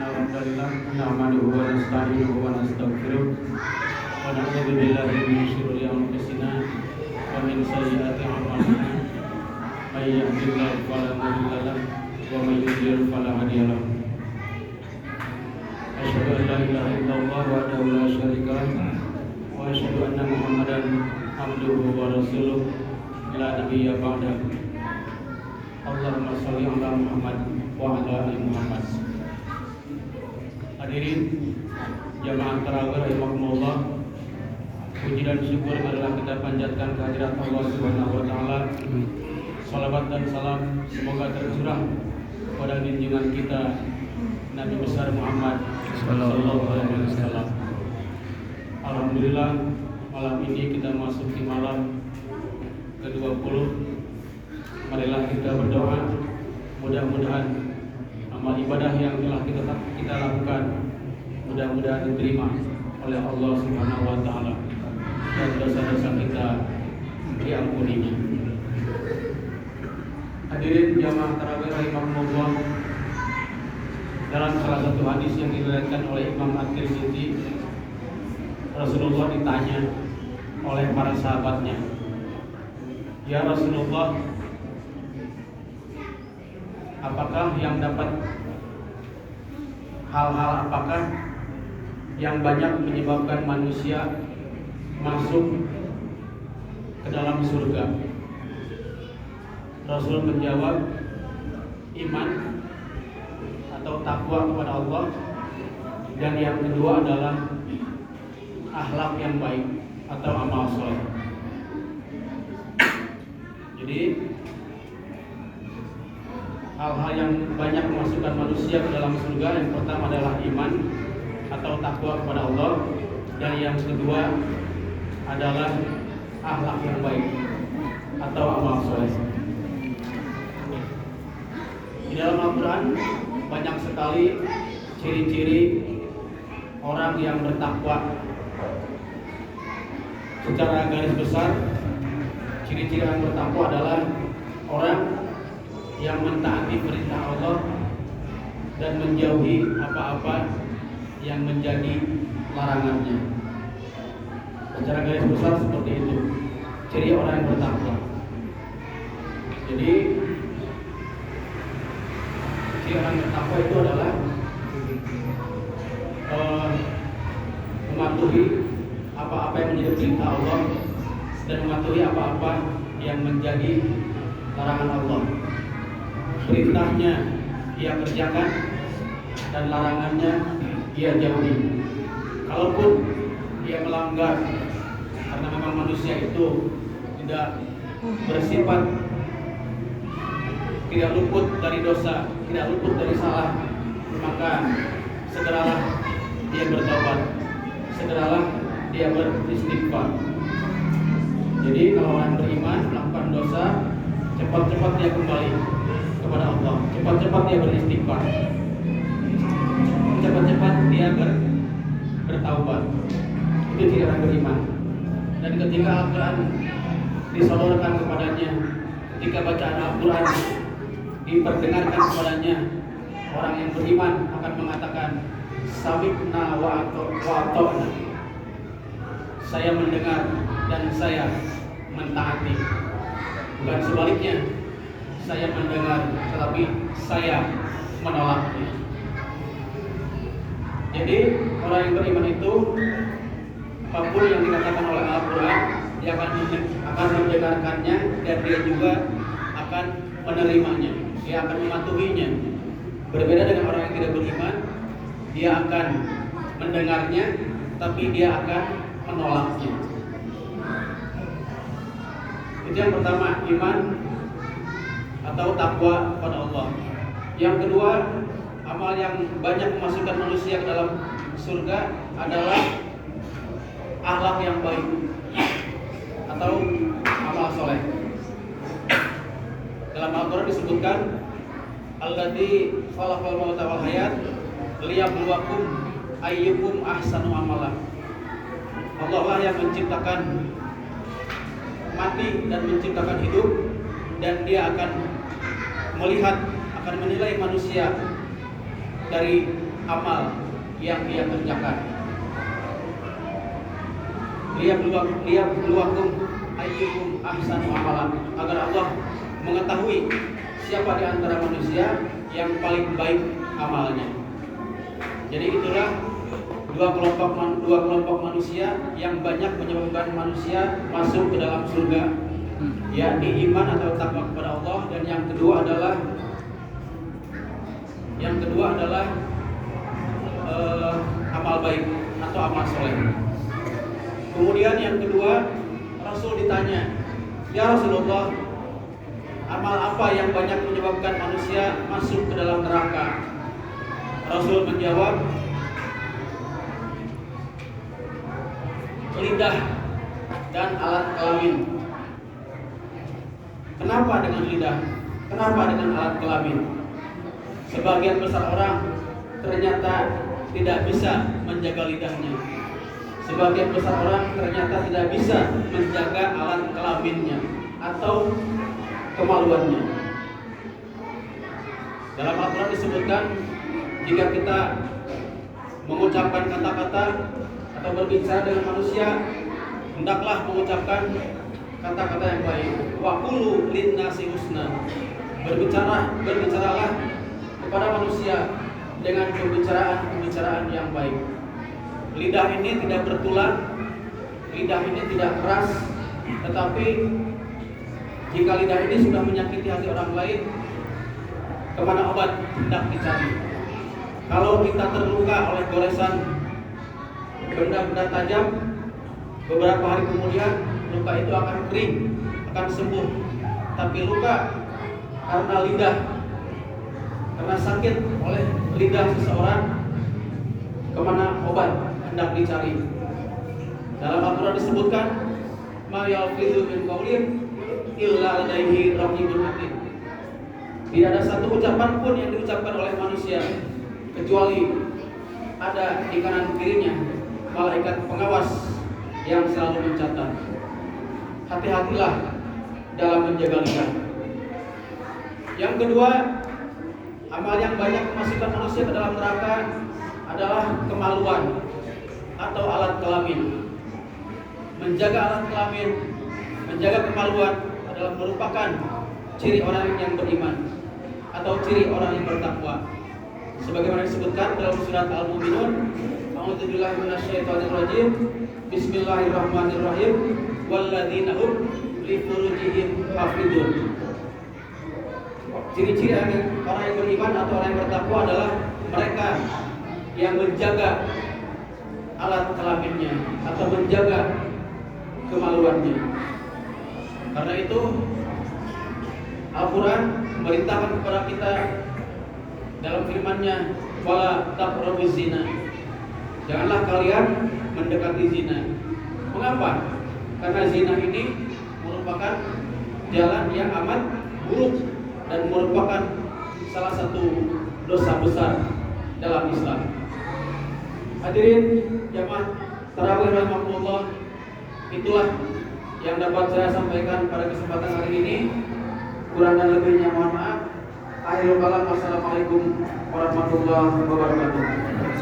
Alhamdulillah nahmaduhu wa nasta'inuhu wa nastaghfiruh wa na'udzu billahi min syururi anfusina wa min sayyiati a'malina may yahdihillahu fala mudilla lahu wa may yudlil fala hadiya lahu. Asyhadu an la ilaha illallah wahdahu la syarika lahu wa asyhadu anna Muhammadan abduhu wa rasuluh la nabiyya ba'dahu. Allahumma shalli ala Muhammad wa ala ali Muhammad. Hadirin jamaah tarawih rahimakumullah, puji dan syukur adalah kita panjatkan kehadirat Allah Subhanahu wa taala. Salawat dan salam semoga tercurah pada junjungan kita Nabi besar Muhammad sallallahu alaihi wasallam. Alhamdulillah malam ini kita masuk di malam ke-20. Marilah kita berdoa, mudah-mudahan amal ibadah yang telah kita lakukan mudah-mudahan diterima oleh Allah Subhanahu wa taala dan dosa-dosa kita diampuninya. Hadirin jamaah tarawih rahimakumullah, dalam salah satu hadis yang diriwayatkan oleh Imam At-Tirmidzi, Rasulullah ditanya oleh para sahabatnya, "Ya Rasulullah, apakah yang dapat hal-hal apakah yang banyak menyebabkan manusia masuk ke dalam surga?" Rasul menjawab, iman atau takwa kepada Allah, dan yang kedua adalah akhlak yang baik atau amal soleh. Jadi hal-hal yang banyak memasukkan manusia ke dalam surga, yang pertama adalah iman atau takwa kepada Allah, dan yang kedua adalah akhlak yang baik atau amal soleh. Di dalam Al-Quran banyak sekali ciri-ciri orang yang bertakwa. Secara garis besar, ciri-ciri orang bertakwa adalah orang yang mentaati perintah Allah dan menjauhi apa-apa yang menjadi larangannya. Secara garis besar seperti itu ciri orang yang bertakwa. Jadi ciri orang bertakwa itu adalah mematuhi apa-apa yang menjadi perintah Allah dan mematuhi apa-apa yang menjadi larangan Allah. Perintahnya ia kerjakan dan larangannya ia jauhi. Kalaupun dia melanggar, karena memang manusia itu tidak bersifat, tidak luput dari dosa, tidak luput dari salah, maka segeralah dia bertobat, segeralah dia beristighfar. Jadi kalau orang beriman melakukan dosa, cepat-cepat dia kembali kepada Allah, cepat-cepat dia beristighfar, cepat-cepat dia bertaubat. Itu ciri orang beriman. Dan ketika Al-Quran disodorkan kepadanya, ketika bacaan Al-Quran diperdengarkan kepadanya, orang yang beriman akan mengatakan, "Sami'na wa ata'na." Saya mendengar dan saya mentaati. Bukan sebaliknya, saya mendengar tetapi saya menolaknya. Jadi orang yang beriman itu, apapun yang dikatakan oleh Al-Quran, dia akan mendengarkannya dan dia juga akan menerimanya, dia akan mematuhinya. Berbeda dengan orang yang tidak beriman, dia akan mendengarnya tapi dia akan menolaknya. Itu yang pertama, iman atau takwa kepada Allah. Yang kedua, amal yang banyak memasukkan manusia ke dalam surga adalah akhlak yang baik atau amal soleh. Dalam Al-Quran disebutkan, "Alladzi khalaqal mauta wal hayat liyabluwakum ayyukum ahsanu amala." Allah lah yang menciptakan mati dan menciptakan hidup, dan dia akan melihat, akan menilai manusia dari amal yang ia kerjakan. Liyabluwakum ayyukum ahsanu amalan, agar Allah mengetahui siapa di antara manusia yang paling baik amalnya. Jadi itulah dua kelompok manusia yang banyak menyebabkan manusia masuk ke dalam surga, yakni iman atau takwa kepada Allah, dan yang kedua adalah amal baik atau amal soleh. Kemudian yang kedua, Rasul ditanya, "Ya Rasulullah, amal apa yang banyak menyebabkan manusia masuk ke dalam neraka?" Rasul menjawab, lidah dan alat kelamin. Kenapa dengan lidah? Kenapa dengan alat kelamin? Sebagian besar orang ternyata tidak bisa menjaga lidahnya. Sebagian besar orang ternyata tidak bisa menjaga alat kelaminnya atau kemaluannya. Dalam Al-Quran disebutkan, jika kita mengucapkan kata-kata atau berbicara dengan manusia, hendaklah mengucapkan kata-kata yang baik. Wa qulu linnasi husna. Berbicaralah kepada manusia dengan pembicaraan yang baik. Lidah ini tidak bertulang, lidah ini tidak keras, tetapi jika lidah ini sudah menyakiti hati orang lain, kemana obat hendak dicari. Kalau kita terluka oleh goresan benda-benda tajam, beberapa hari kemudian luka itu akan kering, akan sembuh. Tapi luka karena lidah, karena sakit oleh lidah seseorang, kemana obat hendak dicari. Dalam Al-Quran disebutkan, ma yalfidhu min qaulin illa ladaihi raqibun atid. Tidak ada satu ucapan pun yang diucapkan oleh manusia kecuali ada di kanan kirinya malaikat pengawas yang selalu mencatat. Hati-hatilah dalam menjaga lidah. Yang kedua, amal yang banyak memasukkan manusia ke dalam neraka adalah kemaluan atau alat kelamin. Menjaga alat kelamin, menjaga kemaluan adalah merupakan ciri orang yang beriman atau ciri orang yang bertakwa. Sebagaimana disebutkan dalam surat Al-Mu'minun, a'udzubillahi minasyaitonirrajim, bismillahirrahmanirrahim, walladzina hum li furujihim hafidun. Ciri-ciri orang yang beriman atau orang yang bertakwa adalah mereka yang menjaga alat kelaminnya atau menjaga kemaluannya. Karena itu Al-Quran memerintahkan kepada kita dalam firman-Nya, wala taqrabuz zina. Janganlah kalian mendekati zina. Mengapa? Karena zina ini merupakan jalan yang amat buruk dan merupakan salah satu dosa besar dalam Islam. Hadirin jamaah tarawih rahimakumullah, itulah yang dapat saya sampaikan pada kesempatan hari ini. Kurang dan lebihnya mohon maaf. Akhirul kalam, wassalamualaikum warahmatullahi wabarakatuh.